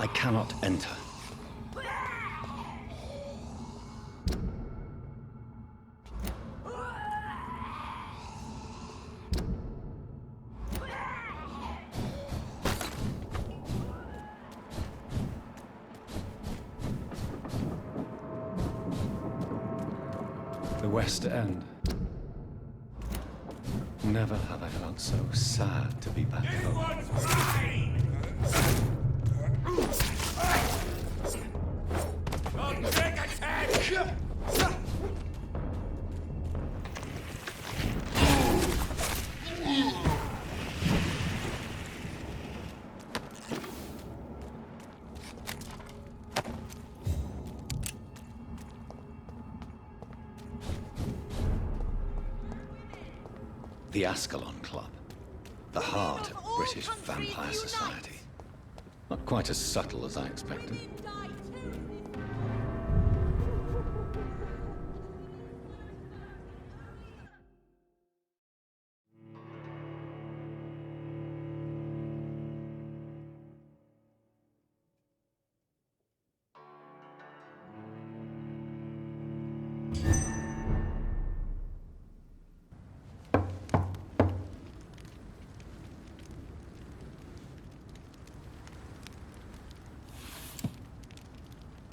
I cannot enter. The West End. Never have I felt so sad to be back home. The Ascalon Club. The heart of British Vampire Society. Not quite as subtle as I expected.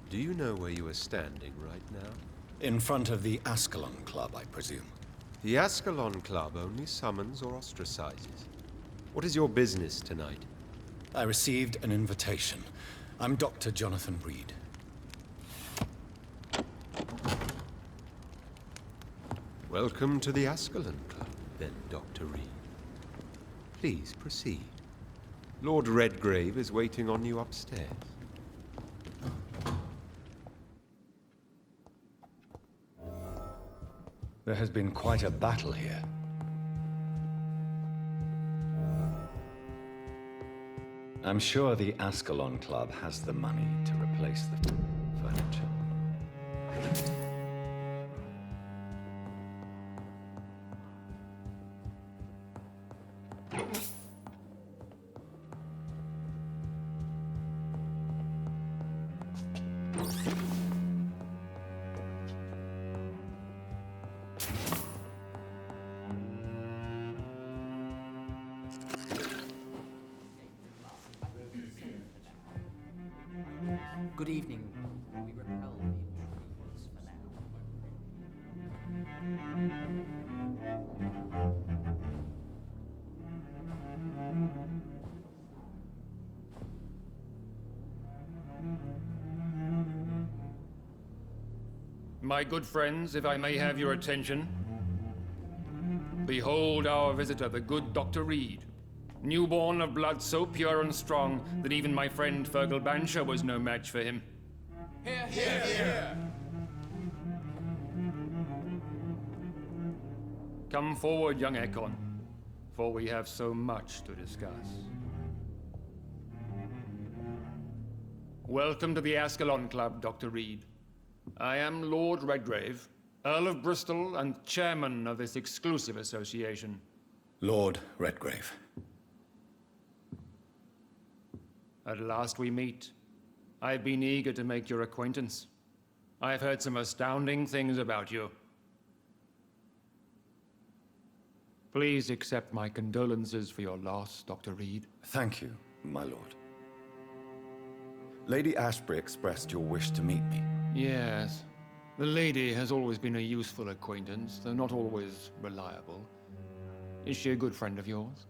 Do you know where you are standing right now? In front of the Ascalon Club, I presume. The Ascalon Club only summons or ostracizes. What is your business tonight? I received an invitation. I'm Dr. Jonathan Reed. Welcome to the Ascalon Club, then, Dr. Reed. Please proceed. Lord Redgrave is waiting on you upstairs. There has been quite a battle here. I'm sure the Ascalon Club has the money to replace the furniture. Good evening. We repel the intruders for now. My good friends, if I may have your attention. Behold our visitor, the good Dr. Reed. Newborn of blood so pure and strong that even my friend Fergal Bansher was no match for him. Hear, hear, hear! Come forward, young Ekon, for we have so much to discuss. Welcome to the Ascalon Club, Dr. Reed. I am Lord Redgrave, Earl of Bristol and chairman of this exclusive association. Lord Redgrave. At last we meet. I've been eager to make your acquaintance. I've heard some astounding things about you. Please accept my condolences for your loss, Dr. Reed. Thank you, my lord. Lady Ashbury expressed your wish to meet me. Yes. The lady has always been a useful acquaintance, though not always reliable. Is she a good friend of yours?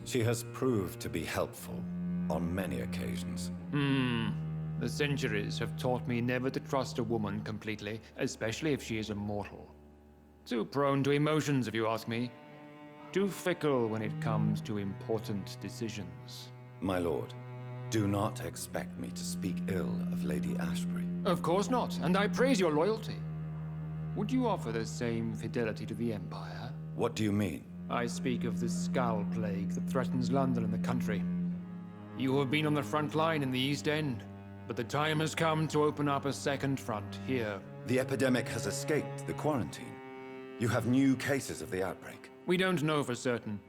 She has proved to be helpful on many occasions. The centuries have taught me never to trust a woman completely, especially if she is a mortal. Too prone to emotions, if you ask me. Too fickle when it comes to important decisions. My lord, do not expect me to speak ill of Lady Ashbury. Of course not, and I praise your loyalty. Would you offer the same fidelity to the Empire? What do you mean? I speak of the Skull Plague that threatens London and the country. You have been on the front line in the East End. But the time has come to open up a second front here. The epidemic has escaped the quarantine. You have new cases of the outbreak. We don't know for certain,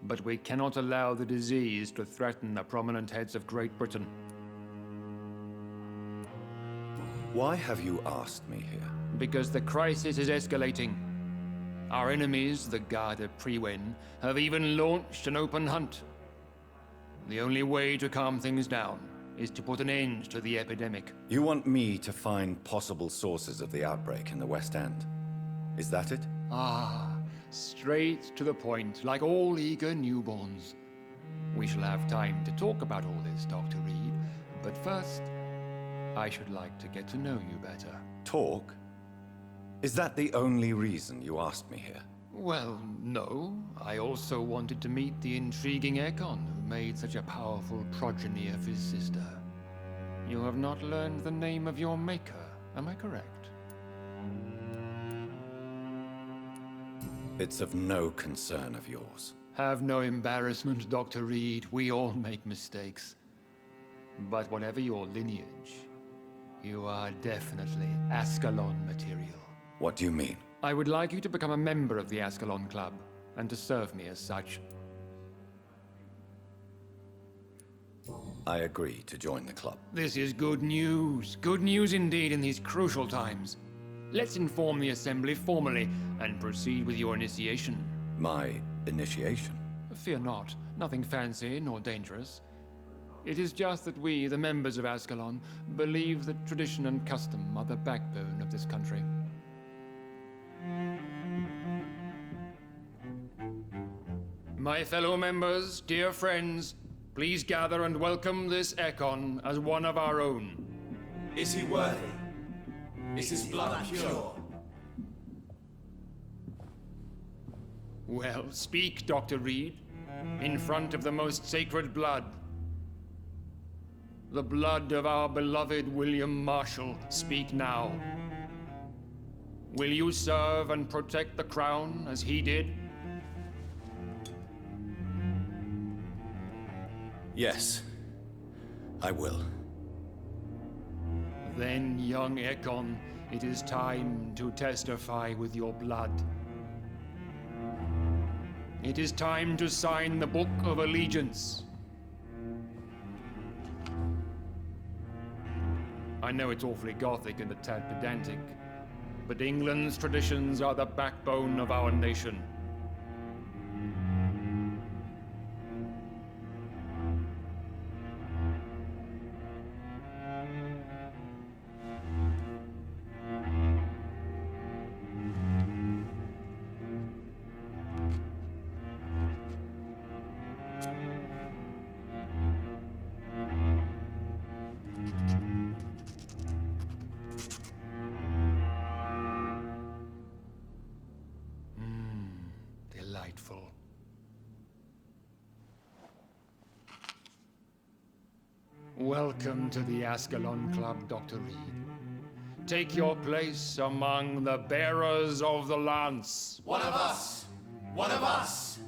but we cannot allow the disease to threaten the prominent heads of Great Britain. Why have you asked me here? Because the crisis is escalating. Our enemies, the Guard of Priwen, have even launched an open hunt. The only way to calm things down is to put an end to the epidemic. You want me to find possible sources of the outbreak in the West End? Is that it? Ah, straight to the point, like all eager newborns. We shall have time to talk about all this, Dr. Reed, but first, I should like to get to know you better. Talk? Is that the only reason you asked me here? Well, no. I also wanted to meet the intriguing Ekon, who made such a powerful progeny of his sister. You have not learned the name of your maker, am I correct? It's of no concern of yours. Have no embarrassment, Dr. Reed. We all make mistakes. But whatever your lineage, you are definitely Ascalon material. What do you mean? I would like you to become a member of the Ascalon Club, and to serve me as such. I agree to join the club. This is good news. Good news indeed in these crucial times. Let's inform the Assembly formally, and proceed with your initiation. My initiation? Fear not. Nothing fancy nor dangerous. It is just that we, the members of Ascalon, believe that tradition and custom are the backbone of this country. My fellow members, dear friends, please gather and welcome this Ekon as one of our own. Is he worthy? Is his blood pure? Well, speak, Dr. Reed, in front of the most sacred blood. The blood of our beloved William Marshall, speak now. Will you serve and protect the crown as he did? Yes, I will. Then, young Ekon, it is time to testify with your blood. It is time to sign the Book of Allegiance. I know it's awfully gothic and a tad pedantic, but England's traditions are the backbone of our nation. Delightful. Welcome to the Ascalon Club, Dr. Reed. Take your place among the bearers of the lance. One of us! One of us!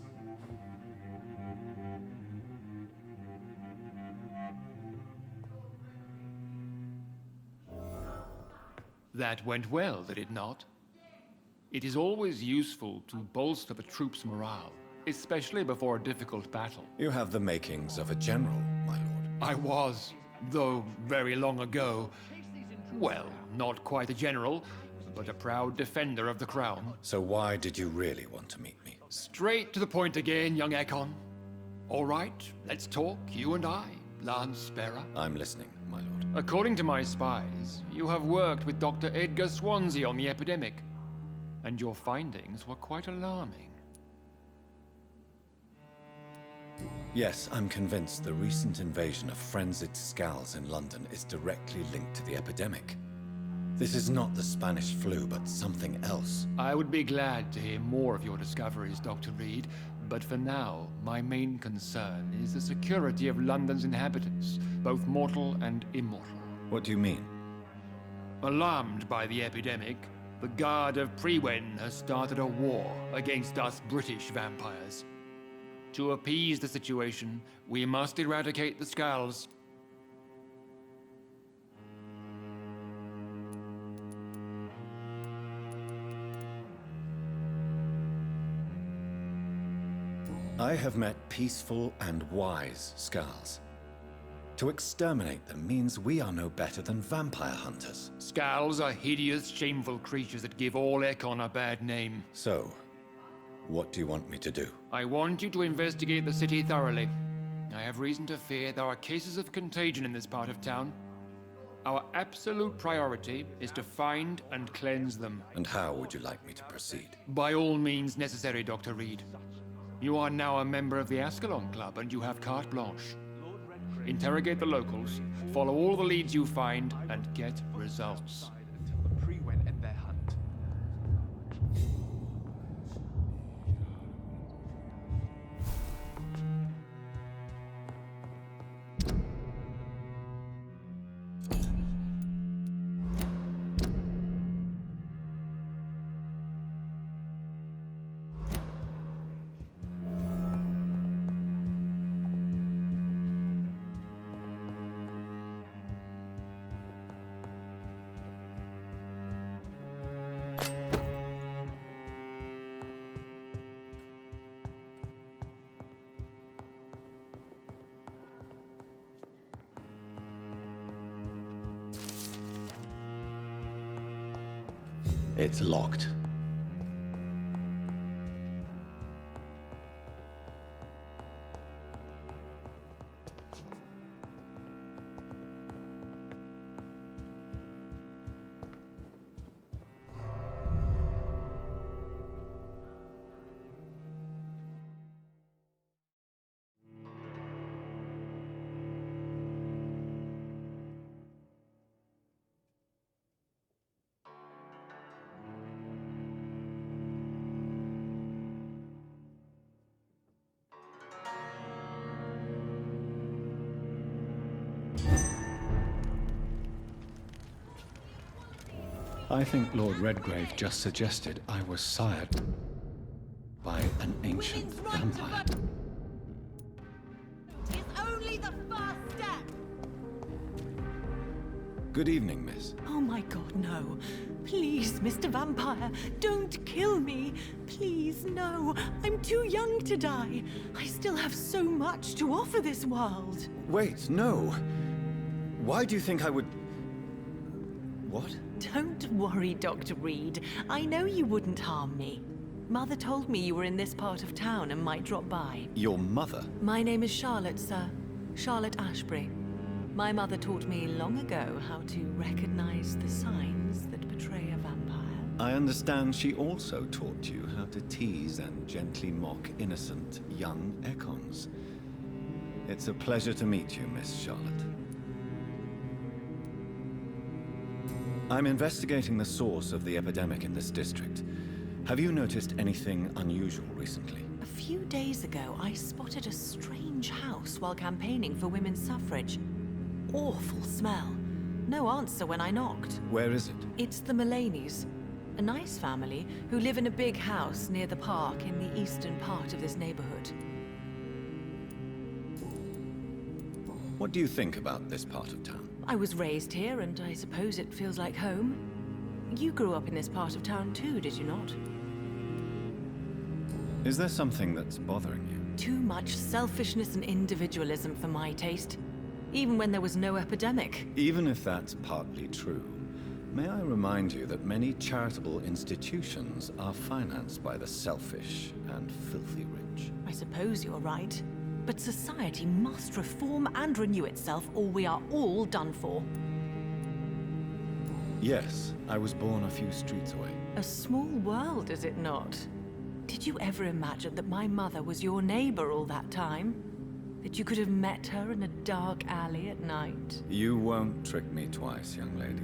That went well, did it not? It is always useful to bolster the troops' morale, especially before a difficult battle. You have the makings of a general, my lord. I was, though very long ago, well, not quite a general, but a proud defender of the crown. So why did you really want to meet me? Straight to the point again, young Ekon. All right, let's talk, you and I, Lance Bearer. I'm listening, my lord. According to my spies, you have worked with Dr. Edgar Swansea on the epidemic, and your findings were quite alarming. Yes, I'm convinced the recent invasion of frenzied Scals in London is directly linked to the epidemic. This is not the Spanish flu, but something else. I would be glad to hear more of your discoveries, Dr. Reed, but for now, my main concern is the security of London's inhabitants, both mortal and immortal. What do you mean? Alarmed by the epidemic, the Guard of Priwen has started a war against us British vampires. To appease the situation, we must eradicate the Scals. I have met peaceful and wise Skulls. To exterminate them means we are no better than vampire hunters. Skulls are hideous, shameful creatures that give all Ekon a bad name. So, what do you want me to do? I want you to investigate the city thoroughly. I have reason to fear there are cases of contagion in this part of town. Our absolute priority is to find and cleanse them. And how would you like me to proceed? By all means necessary, Dr. Reed. You are now a member of the Ascalon Club and you have carte blanche. Interrogate the locals, follow all the leads you find, and get results. Until the pre-went end their hunt. It's locked. I think Lord Redgrave just suggested I was sired by an ancient vampire. It's only the first step. Good evening, miss. Oh my god, no. Please, Mr. Vampire, don't kill me. Please, no. I'm too young to die. I still have so much to offer this world. Wait, no. Why do you think I would... What? Don't worry, Dr. Reed. I know you wouldn't harm me. Mother told me you were in this part of town and might drop by. Your mother? My name is Charlotte, sir. Charlotte Ashbury. My mother taught me long ago how to recognize the signs that betray a vampire. I understand she also taught you how to tease and gently mock innocent young Ekons. It's a pleasure to meet you, Miss Charlotte. I'm investigating the source of the epidemic in this district. Have you noticed anything unusual recently? A few days ago, I spotted a strange house while campaigning for women's suffrage. Awful smell. No answer when I knocked. Where is it? It's the Mullaneys, a nice family who live in a big house near the park in the eastern part of this neighborhood. What do you think about this part of town? I was raised here, and I suppose it feels like home. You grew up in this part of town too, did you not? Is there something that's bothering you? Too much selfishness and individualism for my taste. Even when there was no epidemic. Even if that's partly true, may I remind you that many charitable institutions are financed by the selfish and filthy rich. I suppose you're right. But society must reform and renew itself, or we are all done for. Yes, I was born a few streets away. A small world, is it not? Did you ever imagine that my mother was your neighbor all that time? That you could have met her in a dark alley at night? You won't trick me twice, young lady.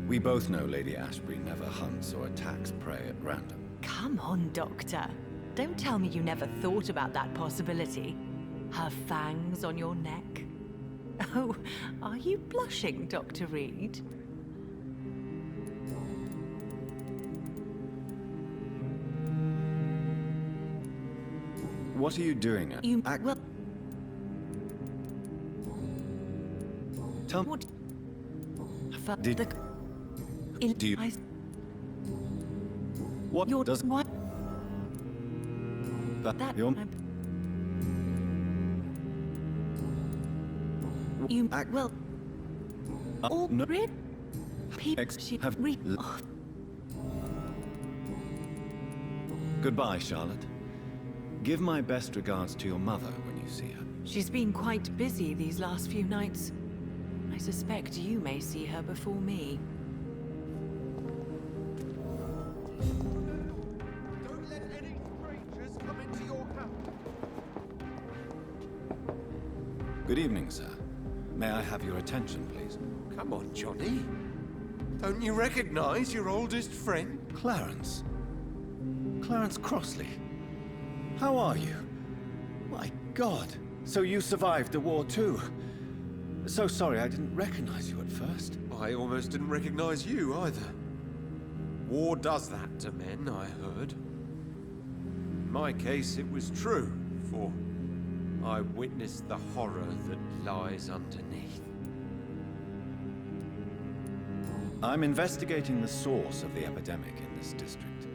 We both know Lady Ashbury never hunts or attacks prey at random. Come on, Doctor. Don't tell me you never thought about that possibility. Her fangs on your neck. Oh, are you blushing, Dr. Reed? What are you doing at? Well... Tell me. What... Do you... What You're... does... What? That... That... Your... You well, all no. rid people Have Goodbye, Charlotte. Give my best regards to your mother when you see her. She's been quite busy these last few nights. I suspect you may see her before me. Don't let any strangers come into your house. Good evening, sir. May I have your attention, please? Come on, Johnny. Don't you recognize your oldest friend? Clarence. Clarence Crossley. How are you? My God. So you survived the war too. So sorry I didn't recognize you at first. I almost didn't recognize you either. War does that to men, I heard. In my case, it was true, for I witnessed the horror that lies underneath. I'm investigating the source of the epidemic in this district.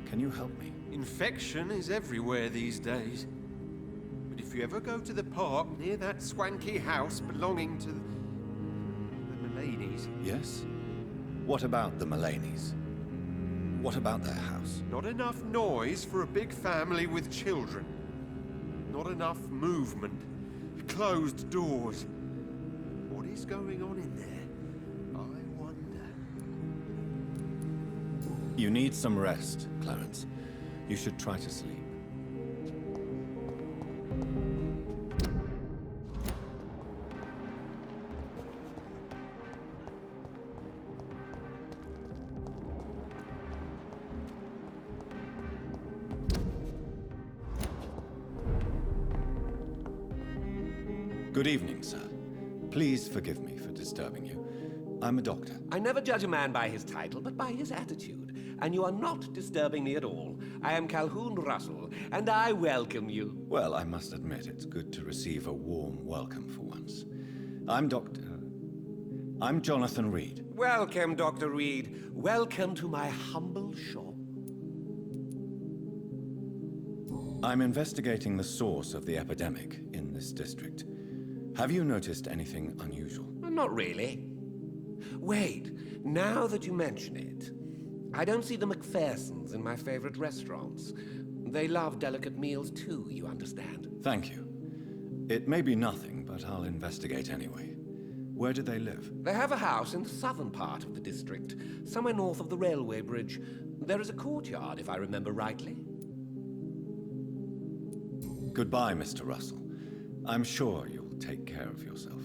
Can you help me? Infection is everywhere these days. But if you ever go to the park near that swanky house belonging to the Mullaneys... Yes? What about the Mullaneys? What about their house? Not enough noise for a big family with children. Not enough movement. Closed doors. What is going on in there? I wonder. You need some rest, Clarence. You should try to sleep. Good evening, sir. Please forgive me for disturbing you. I'm a doctor. I never judge a man by his title, but by his attitude. And you are not disturbing me at all. I am Calhoun Russell, and I welcome you. Well, I must admit it's good to receive a warm welcome for once. I'm Jonathan Reed. Welcome, Dr. Reed. Welcome to my humble shop. I'm investigating the source of the epidemic in this district. Have you noticed anything unusual? Not really. Wait, now that you mention it, I don't see the McPhersons in my favorite restaurants. They love delicate meals too, you understand. Thank you. It may be nothing, but I'll investigate anyway. Where do they live? They have a house in the southern part of the district, somewhere north of the railway bridge. There is a courtyard, if I remember rightly. Goodbye, Mr. Russell. I'm sure you'll take care of yourself.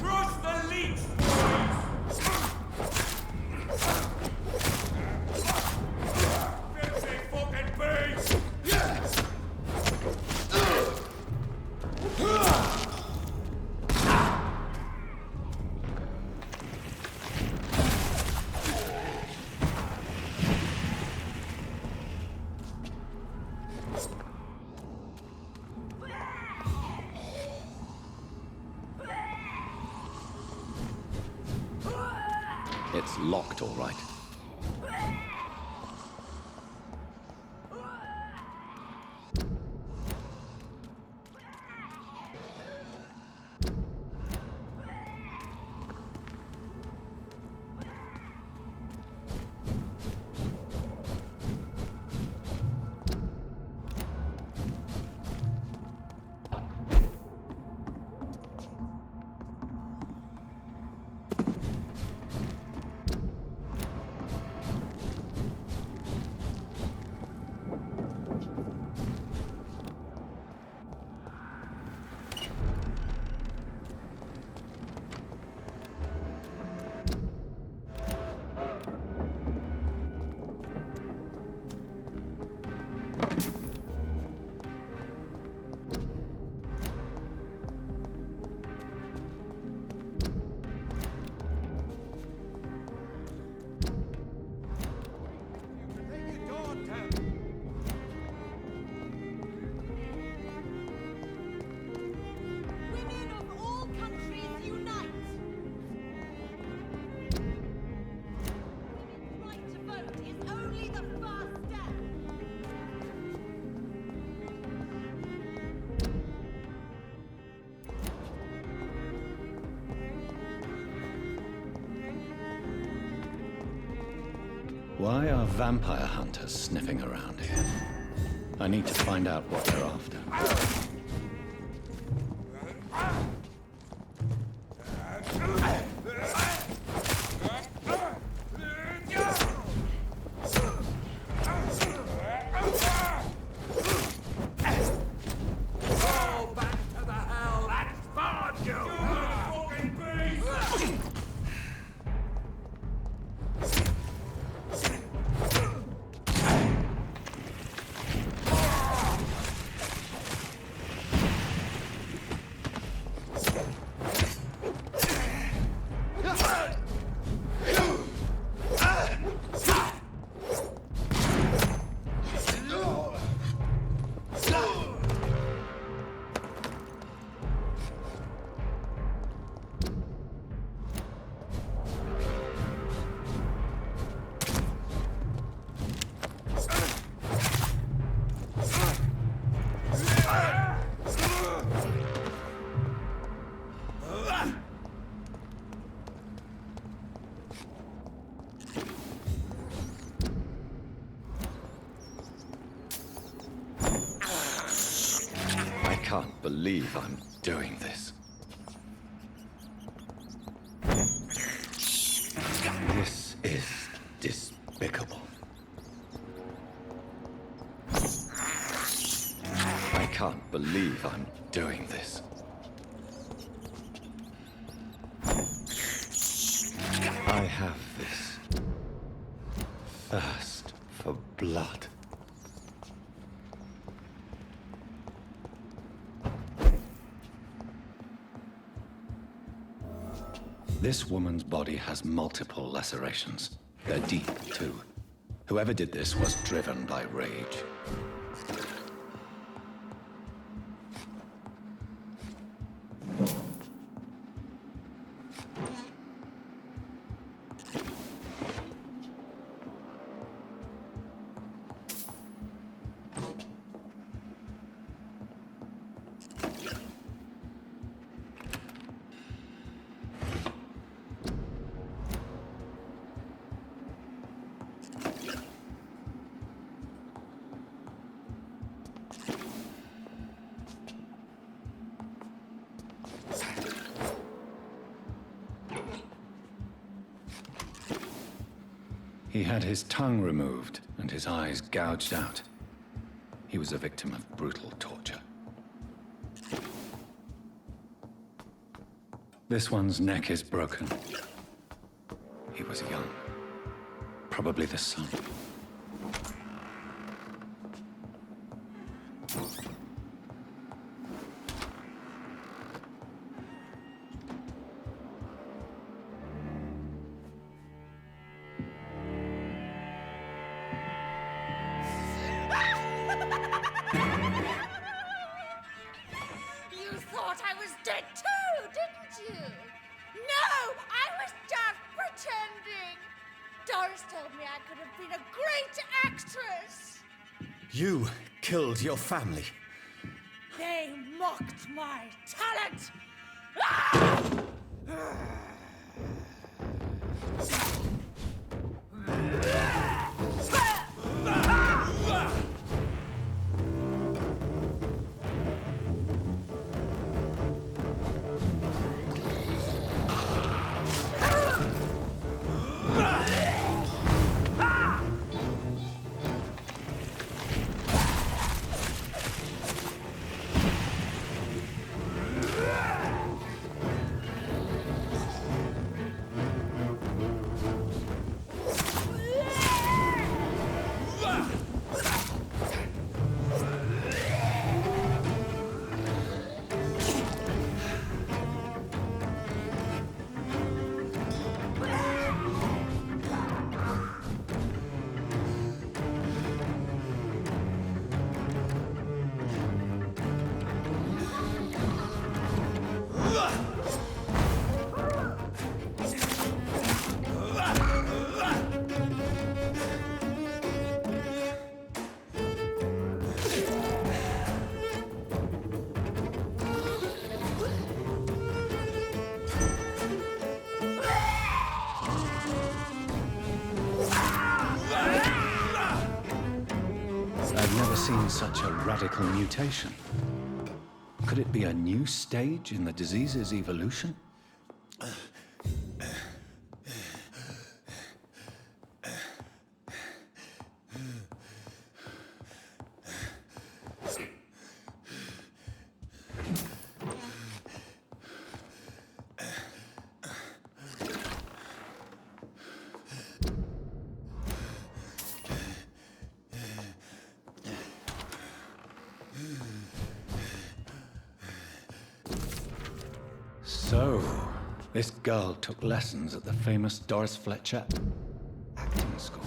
Cross the leech! It's locked, all right. Why are vampire hunters sniffing around here? I need to find out what they're after. I can't believe I'm doing this. This is despicable. I can't believe I'm doing this. I have this thirst for blood. This woman's body has multiple lacerations. They're deep, too. Whoever did this was driven by rage. He had his tongue removed and his eyes gouged out. He was a victim of brutal torture. This one's neck is broken. He was young. Probably the son. You thought I was dead too, didn't you? No, I was just pretending. Doris told me I could have been a great actress. You killed your family. They mocked my talent. Ah! seen such a radical mutation. Could it be a new stage in the disease's evolution? So, this girl took lessons at the famous Doris Fletcher acting school.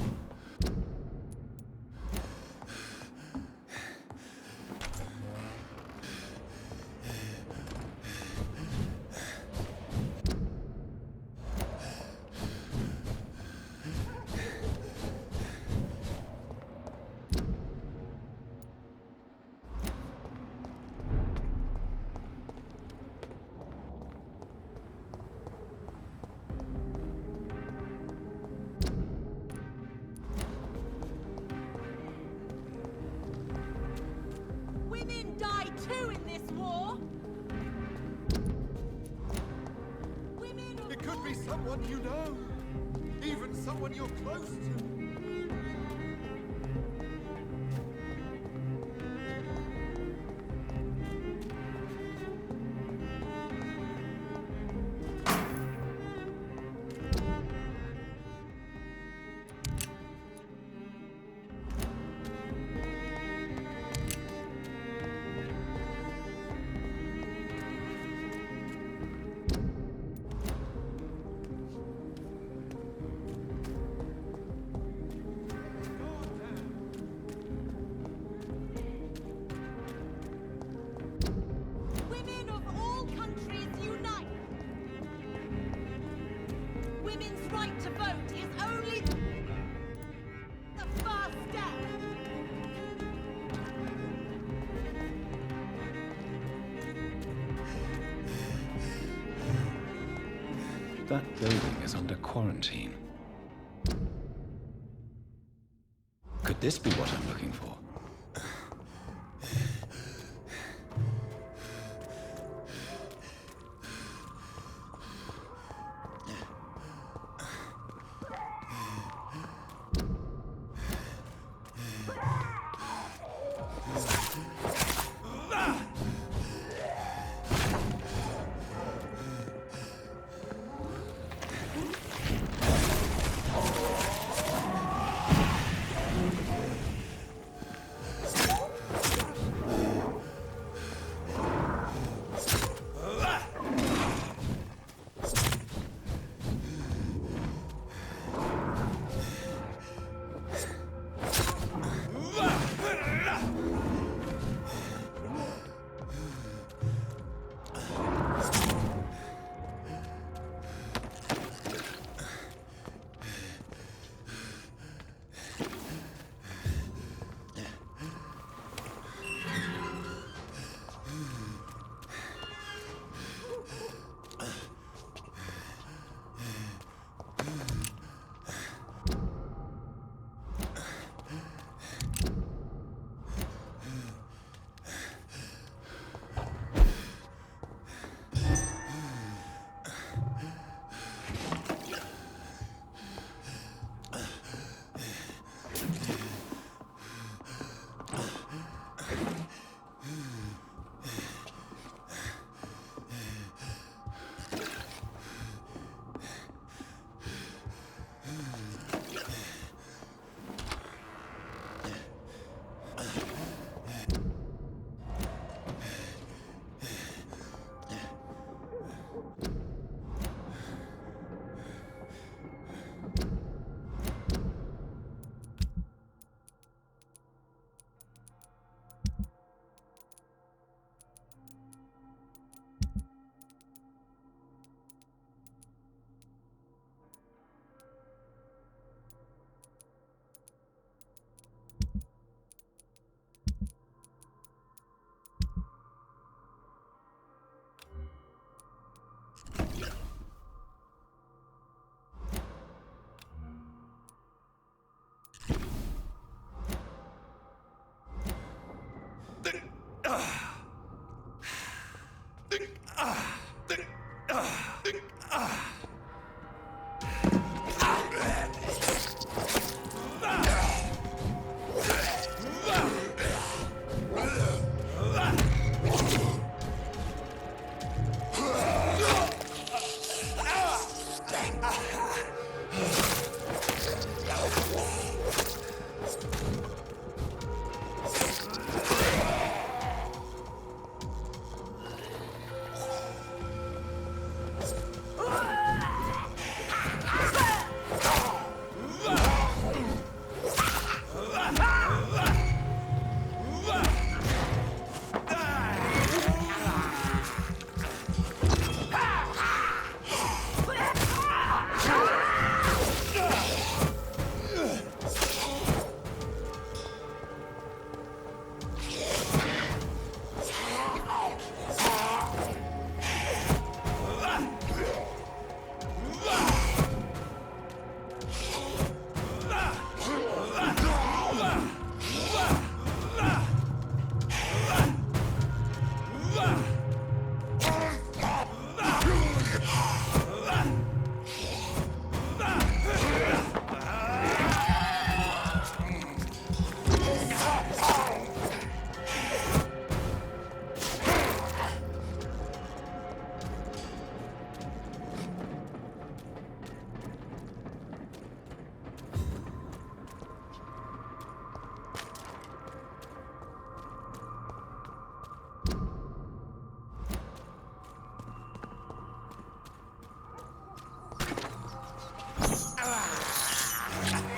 Women die too in this war. Women. It could be someone you know. Even someone you're close to. Women of all countries unite. Women's right to vote is only the first step. That building is under quarantine. Could this be what I'm looking for?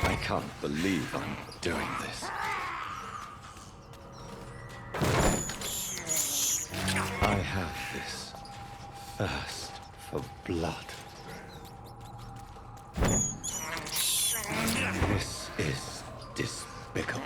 I can't believe I'm doing this. I have this thirst for blood. This is despicable.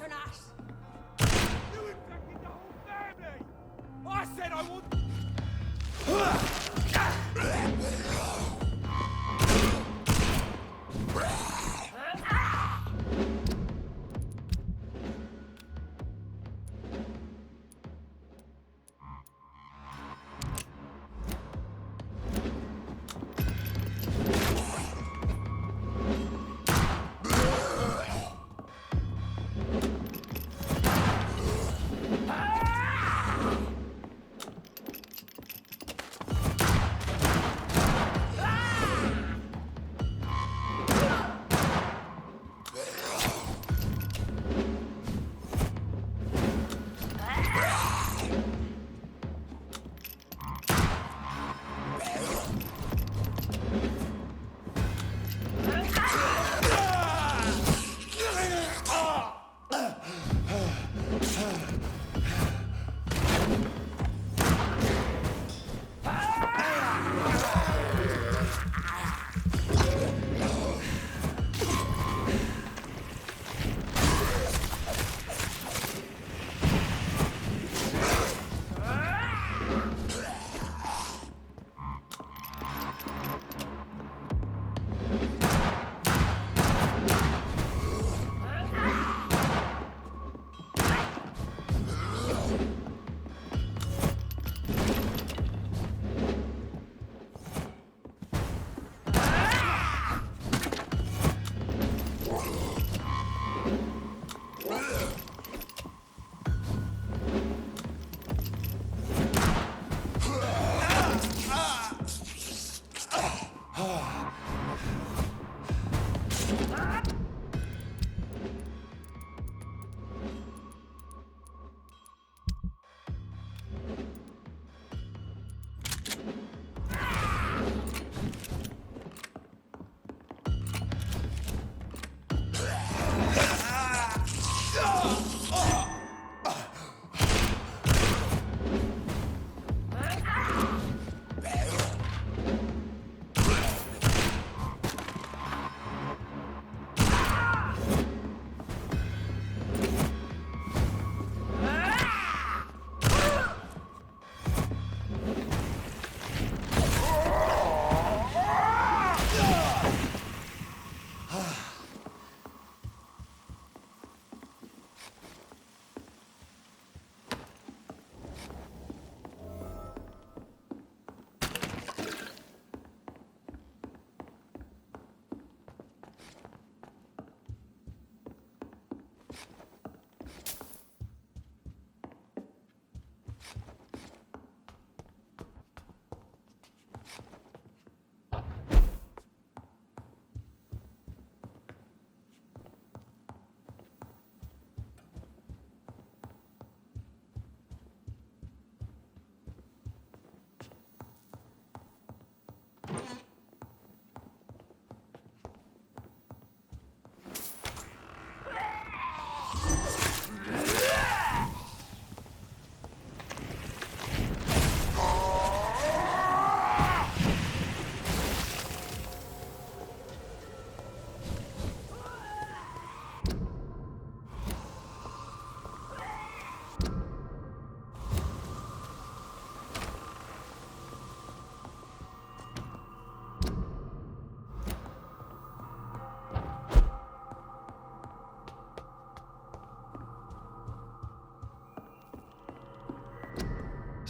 On us. You infected the whole family! I said I would...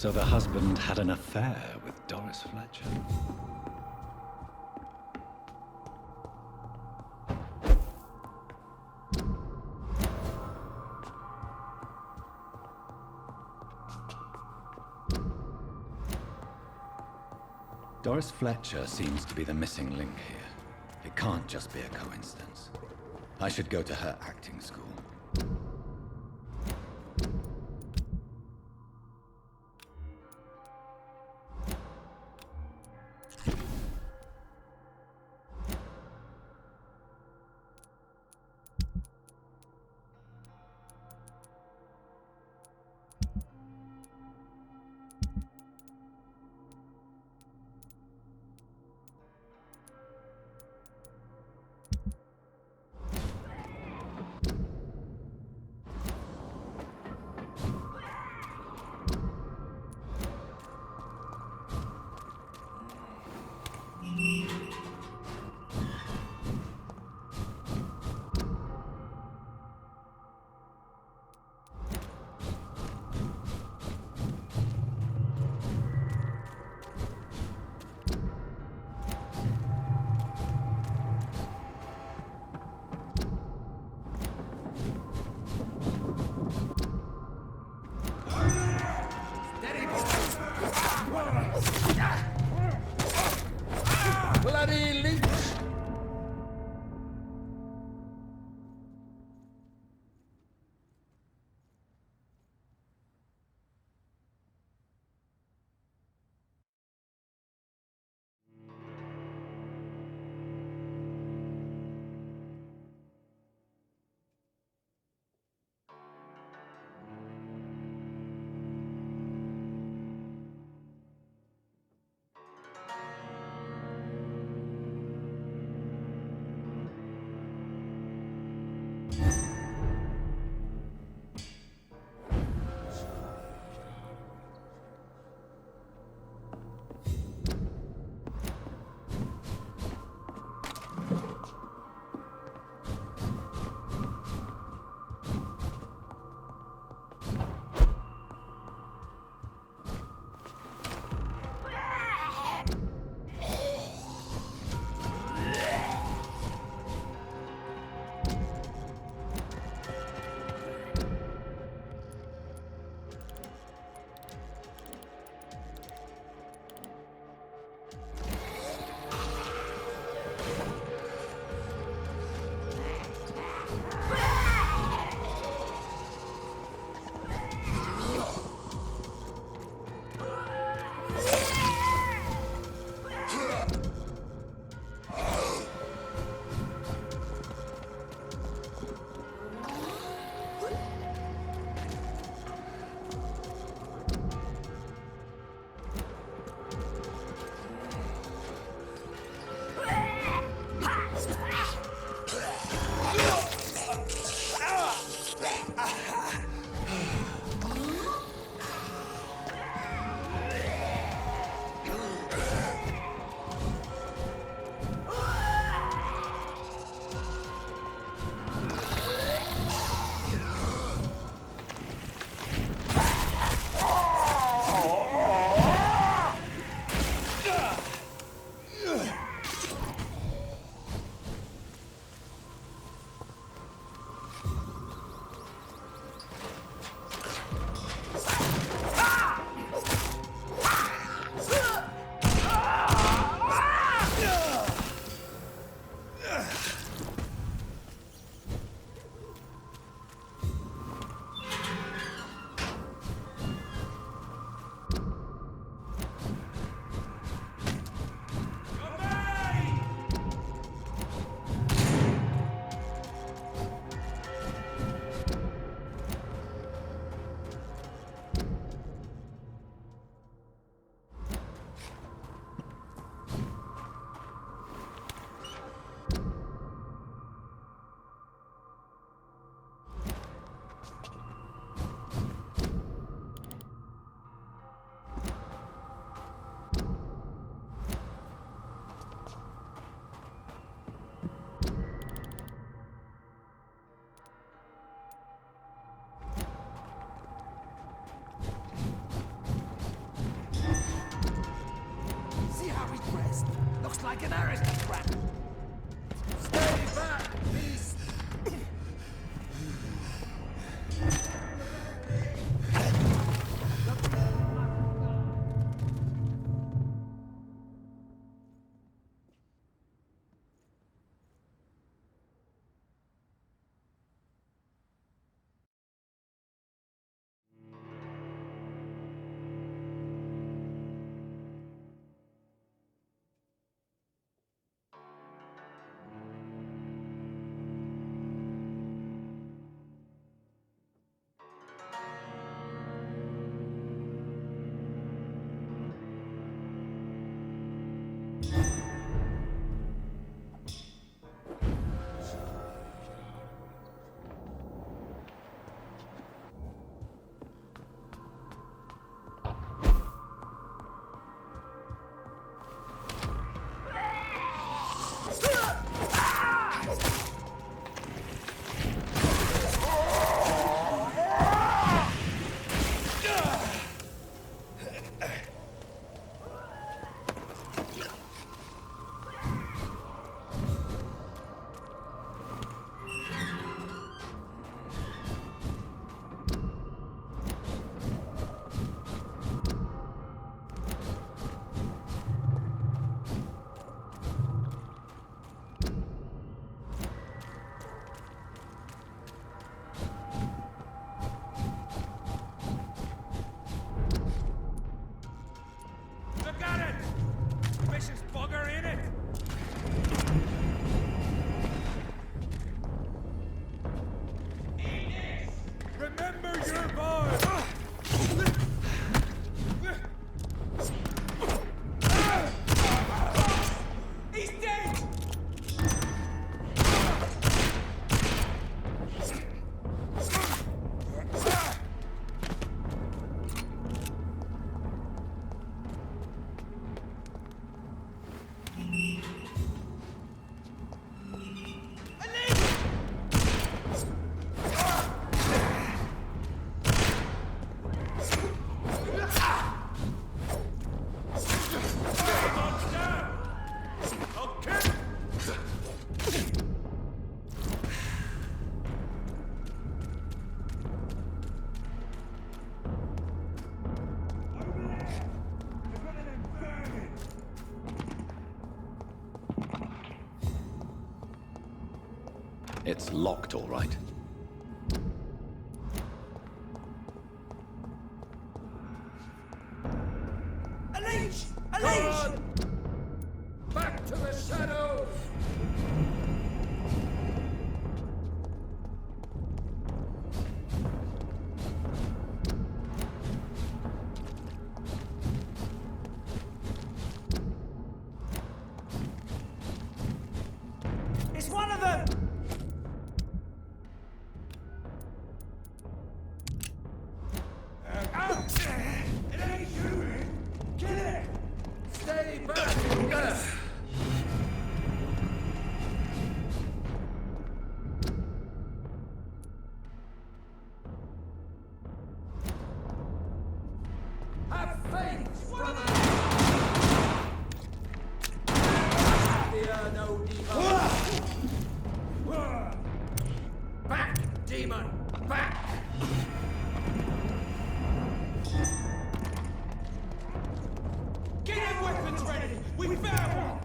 So the husband had an affair with Doris Fletcher. Doris Fletcher seems to be the missing link here. It can't just be a coincidence. I should go to her acting school. Bloody leech! talks like an aristocrat. Stay back, beast! It's locked, all right. Unleash! Unleash! Back to the shadows! It's one of them! It ain't you! Get it! Stay back! Have faith, brother! Fear no demon! Back, demon! Back! Get your weapons ready! We found one!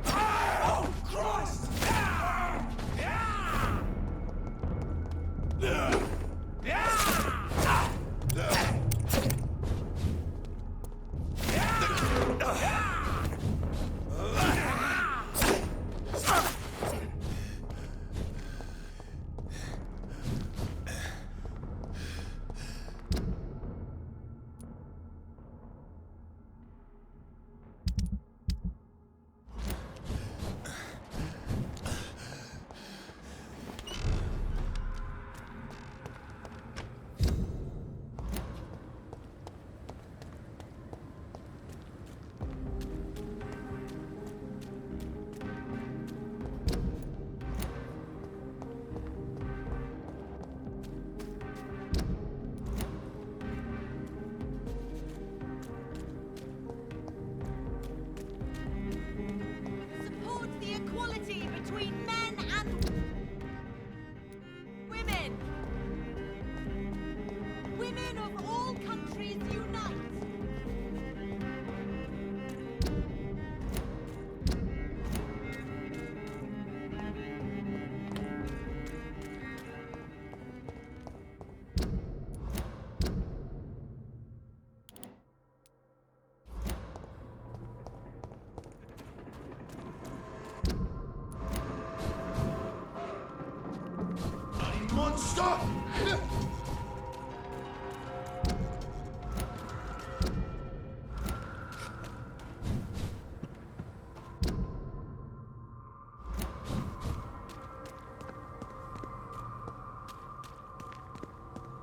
Oh, Christ! countries unite! Monster!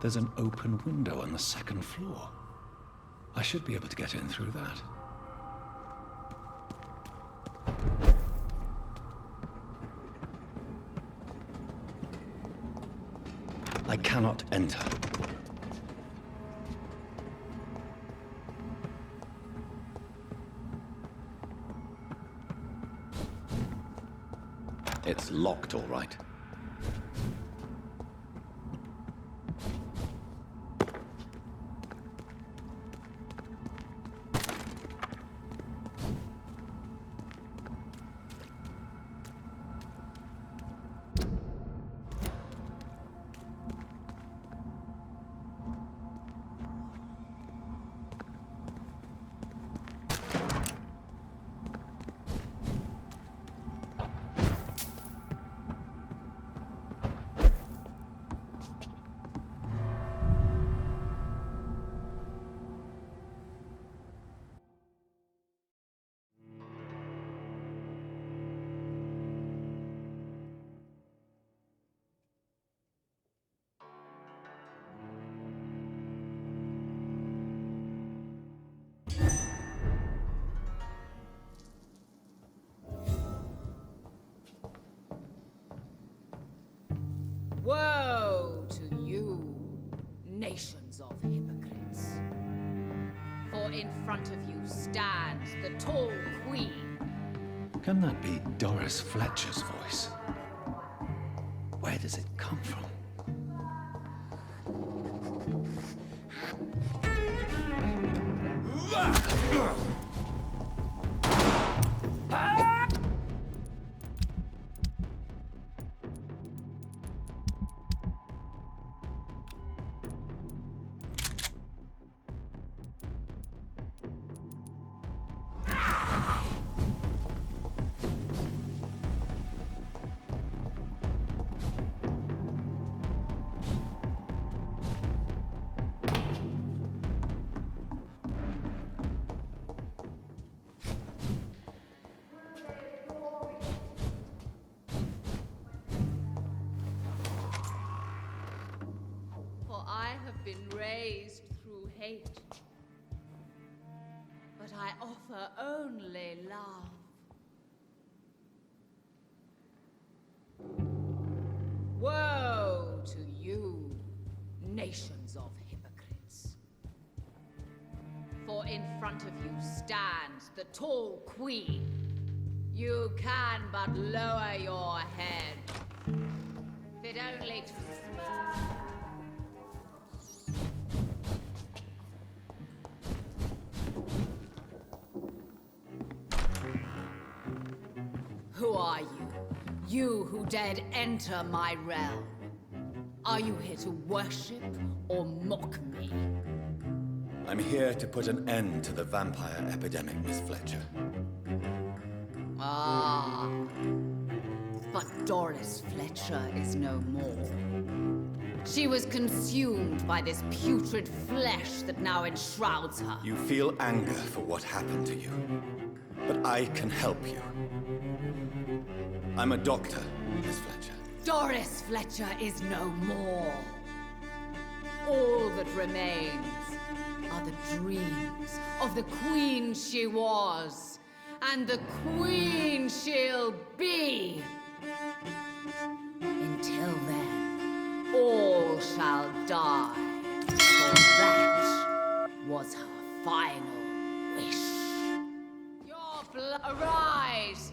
There's an open window on the second floor. I should be able to get in through that. I cannot enter. It's locked, all right. Woe to you, nations of hypocrites. For in front of you stands the tall queen. Can that be Doris Fletcher's voice? Where does it come from? For I have been raised through hate. But I offer only love. Woe to you, nations of hypocrites. For in front of you stands the tall queen. You can but lower your head, fit only to spur. Who are you? You who dared enter my realm. Are you here to worship or mock me? I'm here to put an end to the vampire epidemic, Miss Fletcher. Ah. But Doris Fletcher is no more. She was consumed by this putrid flesh that now enshrouds her. You feel anger for what happened to you, but I can help you. I'm a doctor, Miss Fletcher. Doris Fletcher is no more. All that remains are the dreams of the queen she was, and the queen she'll be. Until then, all shall die, for that was her final wish. Your blood arise!